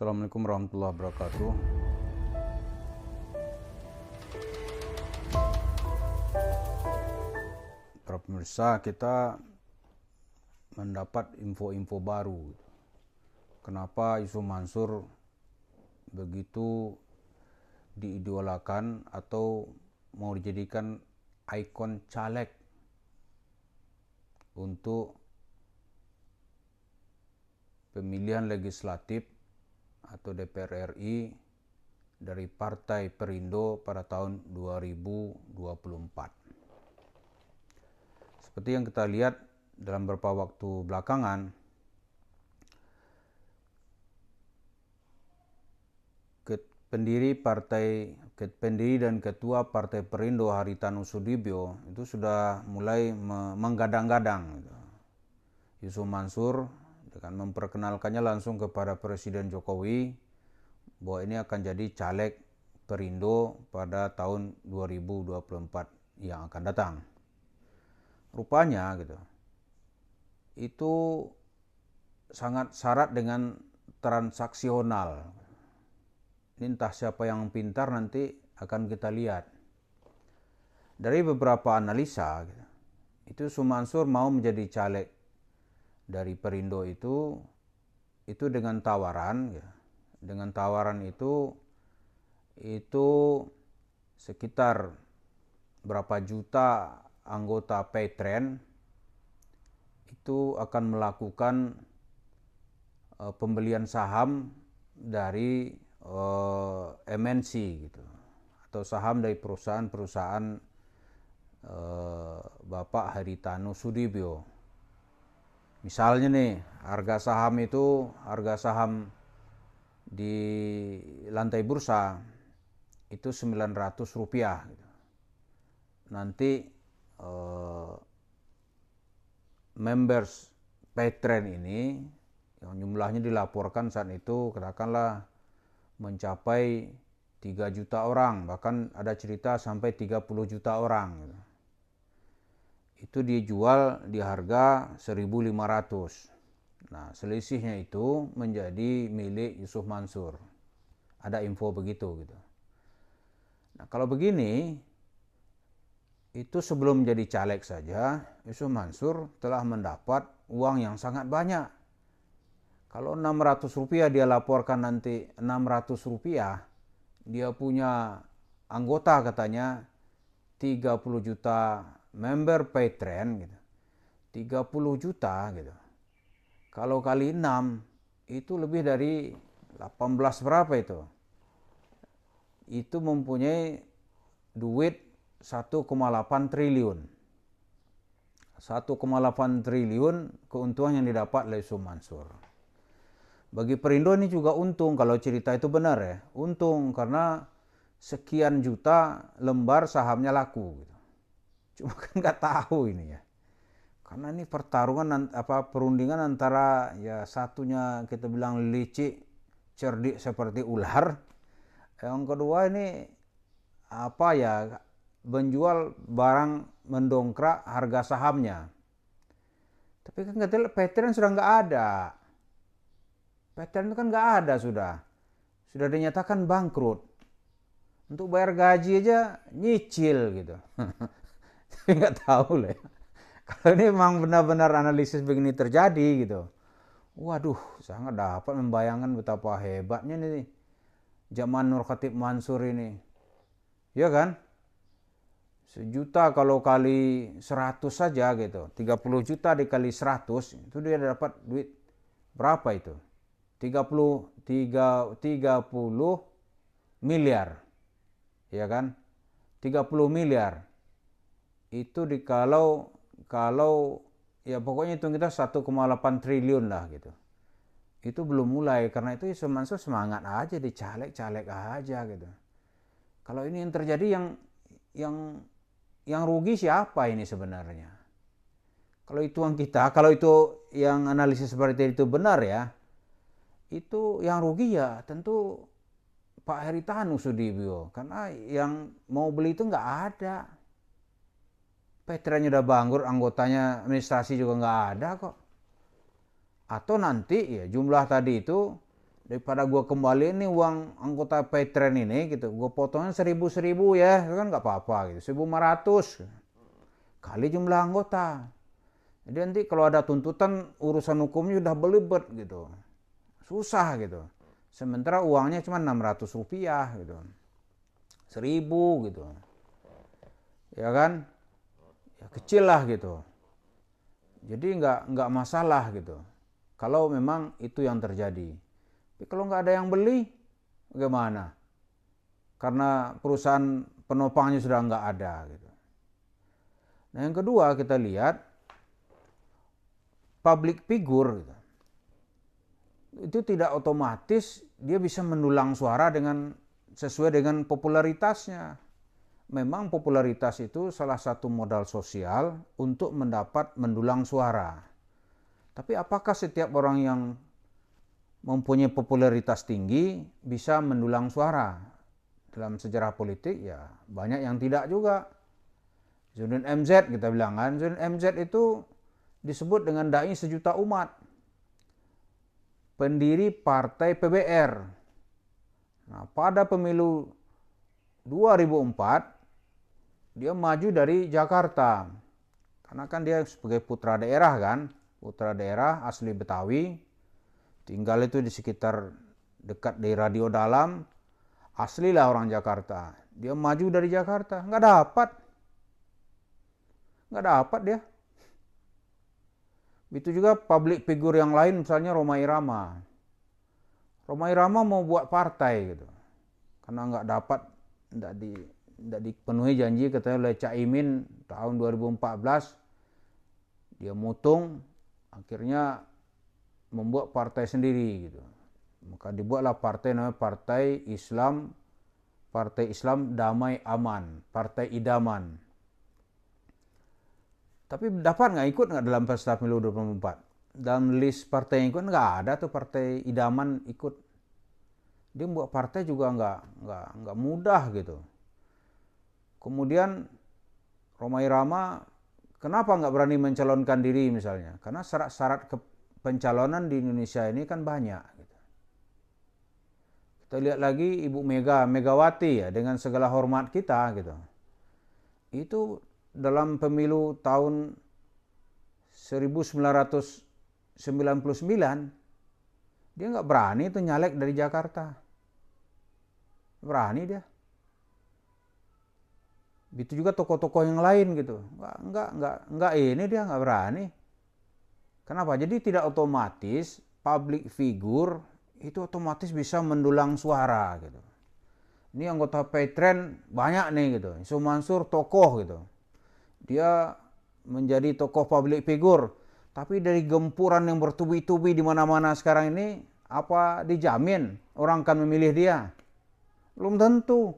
Assalamualaikum warahmatullahi wabarakatuh. Para pemirsa, kita mendapat info-info baru. Kenapa Yusuf Mansur begitu diidolakan atau mau dijadikan ikon caleg untuk pemilihan legislatif atau DPR RI dari Partai Perindo pada tahun 2024. Seperti yang kita lihat dalam beberapa waktu belakangan, pendiri dan ketua Partai Perindo Haritanu Sudibyo itu sudah mulai menggadang-gadang Yusuf Mansur dengan memperkenalkannya langsung kepada Presiden Jokowi bahwa ini akan jadi caleg Perindo pada tahun 2024 yang akan datang. Rupanya itu sangat syarat dengan transaksional. Ini entah siapa yang pintar nanti akan kita lihat. Dari beberapa analisa, itu Yusuf Mansur mau menjadi caleg dari Perindo itu dengan tawaran. Dengan tawaran itu sekitar berapa juta anggota Paytrend itu akan melakukan pembelian saham dari MNC atau saham dari perusahaan Bapak Haritanu Sudibyo. Misalnya nih, harga saham di lantai bursa itu Rp900. Nanti members Paytrend ini yang jumlahnya dilaporkan saat itu katakanlah mencapai 3 juta orang, bahkan ada cerita sampai 30 juta orang. Itu dijual di harga 1.500. Nah, selisihnya itu menjadi milik Yusuf Mansur. Ada info begitu Nah, kalau begini, itu sebelum jadi caleg saja, Yusuf Mansur telah mendapat uang yang sangat banyak. Kalau Rp600 dia laporkan nanti Rp600, dia punya anggota katanya 30 juta member Paytrend 30 juta Kalau kali 6 itu lebih dari 18 berapa itu? Itu mempunyai duit 1,8 triliun. 1,8 triliun keuntungan yang didapat oleh Yusuf Mansur. Bagi Perindo ini juga untung kalau cerita itu benar ya. Untung karena sekian juta lembar sahamnya laku Cuma kan nggak tahu ini ya. Karena ini perundingan antara ya satunya kita bilang licik, cerdik seperti ular. Yang kedua ini menjual barang mendongkrak harga sahamnya. Tapi kan katanya Paytrend sudah nggak ada. Paytrend itu kan nggak ada sudah dinyatakan bangkrut. Untuk bayar gaji aja nyicil Tapi nggak tahu lah. Kalau ini memang benar-benar analisis begini terjadi Waduh, sangat dapat membayangkan betapa hebatnya nih zaman Nur Khatib Mansur ini. Ya kan? 1 juta kalau kali 100 saja 30 juta dikali 100 itu dia dapat duit berapa itu? 30 miliar. Ya kan? 30 miliar. Itu kalau ya pokoknya hitung kita 1,8 triliun lah Itu belum mulai, karena itu Yusuf Mansur semangat aja dicaleg-caleg aja Kalau ini yang terjadi yang rugi siapa ini sebenarnya? Kalau itu yang analisis seperti itu benar ya, itu yang rugi ya tentu Pak Haritanu Sudibyo, karena yang mau beli itu nggak ada. Paytrend udah bangkrut, anggotanya administrasi juga nggak ada kok. Atau nanti ya jumlah tadi itu daripada gue kembali ini uang anggota Petren ini gitu, gue potongnya 1.000 ya, itu kan nggak apa-apa gitu, 1.500 kali jumlah anggota. Jadi nanti kalau ada tuntutan urusan hukumnya udah belibet gitu, susah gitu. Sementara uangnya cuma 600 rupiah gitu, 1.000 gitu, ya kan, ya kecil lah gitu. Jadi nggak masalah gitu, kalau memang itu yang terjadi. Tapi kalau nggak ada yang beli, bagaimana? Karena perusahaan penopangnya sudah nggak ada gitu. Nah yang kedua kita lihat public figure gitu. Itu tidak otomatis dia bisa mendulang suara dengan sesuai dengan popularitasnya. Memang popularitas itu salah satu modal sosial untuk mendapat mendulang suara. Tapi apakah setiap orang yang mempunyai popularitas tinggi bisa mendulang suara? Dalam sejarah politik ya banyak yang tidak juga. Zainuddin MZ kita bilang kan, Zainuddin MZ itu disebut dengan dai sejuta umat, pendiri partai PBR. Nah, pada pemilu 2004 dia maju dari Jakarta, karena kan dia sebagai putra daerah kan, putra daerah asli Betawi, tinggal itu di sekitar dekat di Radio Dalam, asli lah orang Jakarta. Dia maju dari Jakarta, nggak dapat dia. Itu juga public figure yang lain, misalnya Rhoma Irama. Rhoma Irama mau buat partai gitu, karena nggak dipenuhi janji katanya oleh Caimin tahun 2014. Dia mutung, akhirnya membuat partai sendiri gitu. Maka dibuatlah partai namanya Partai Islam Damai Aman, Partai Idaman. Tapi dapat nggak ikut nggak dalam peserta pemilu 2024? Dalam list partai yang ikut nggak ada tuh Partai Idaman ikut. Dia membuat partai juga nggak mudah gitu. Kemudian Rhoma Irama kenapa nggak berani mencalonkan diri misalnya? Karena syarat-syarat pencalonan di Indonesia ini kan banyak. Gitu. Kita lihat lagi Ibu Megawati ya, dengan segala hormat kita gitu. Itu dalam pemilu tahun 1999 dia nggak berani tuh nyalek dari Jakarta. Berani dia. Begitu juga tokoh-tokoh yang lain gitu. Nggak ini dia nggak berani. Kenapa? Jadi tidak otomatis public figure itu otomatis bisa mendulang suara gitu. Ini anggota Petren banyak nih gitu. Yusuf Mansur tokoh gitu. Dia menjadi tokoh public figure. Tapi dari gempuran yang bertubi-tubi di mana-mana sekarang ini, apa dijamin orang akan memilih dia? Belum tentu.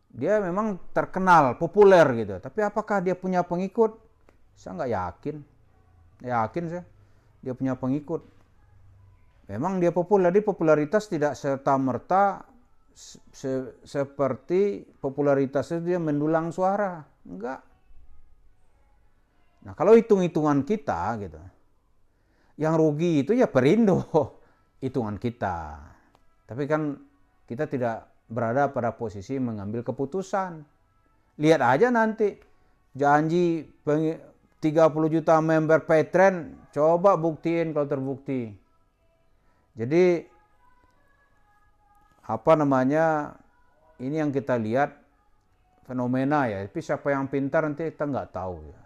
Dia memang terkenal, populer gitu. Tapi apakah dia punya pengikut? Saya nggak yakin. Yakin saya, dia punya pengikut. Memang dia populer, jadi popularitas tidak serta-merta seperti popularitas itu dia mendulang suara. Enggak. Nah kalau hitung-hitungan kita gitu, yang rugi itu ya Perindo, hitungan kita. Tapi kan kita tidak berada pada posisi mengambil keputusan. Lihat aja nanti, janji 30 juta member Petren, coba buktiin kalau terbukti. Jadi ini yang kita lihat fenomena ya, tapi siapa yang pintar nanti kita nggak tahu ya.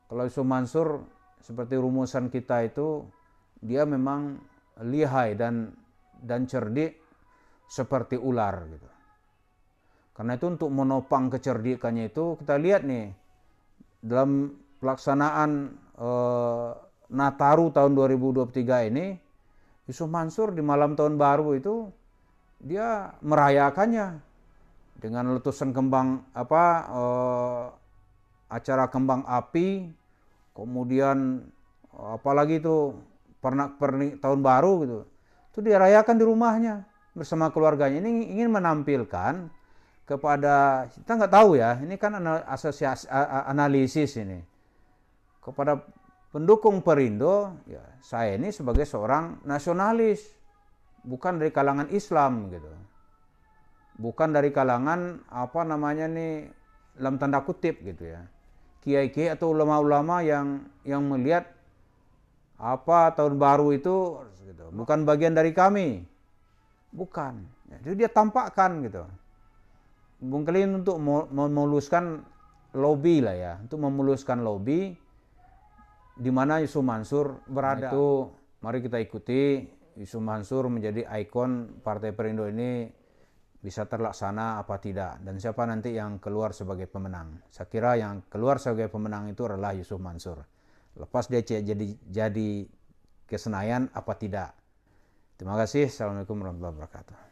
Kalau Yusuf Mansur seperti rumusan kita itu, dia memang lihai dan cerdik seperti ular gitu. Karena itu untuk menopang kecerdikannya itu kita lihat nih dalam pelaksanaan Nataru tahun 2023 ini, Yusuf Mansur di malam tahun baru itu dia merayakannya dengan letusan acara kembang api, kemudian apalagi itu pernik tahun baru gitu. Itu dia rayakan di rumahnya bersama keluarganya. Ini ingin menampilkan kepada, kita nggak tahu ya, ini kan asosiasi analisis ini, kepada pendukung Perindo, ya saya ini sebagai seorang nasionalis, bukan dari kalangan Islam gitu. Bukan dari kalangan apa namanya nih dalam tanda kutip gitu ya. Kiai-kiai atau ulama-ulama yang melihat apa tahun baru itu gitu, bukan bagian dari kami. Bukan. Jadi dia tampakkan gitu. Mungkin untuk memuluskan lobby lah ya, untuk memuluskan lobby di mana Yusuf Mansur berada. Nah, itu mari kita ikuti Yusuf Mansur menjadi ikon Partai Perindo ini bisa terlaksana apa tidak, dan siapa nanti yang keluar sebagai pemenang. Saya kira yang keluar sebagai pemenang itu adalah Yusuf Mansur. Lepas dia jadi ke Senayan apa tidak. Terima kasih. Assalamualaikum warahmatullahi wabarakatuh.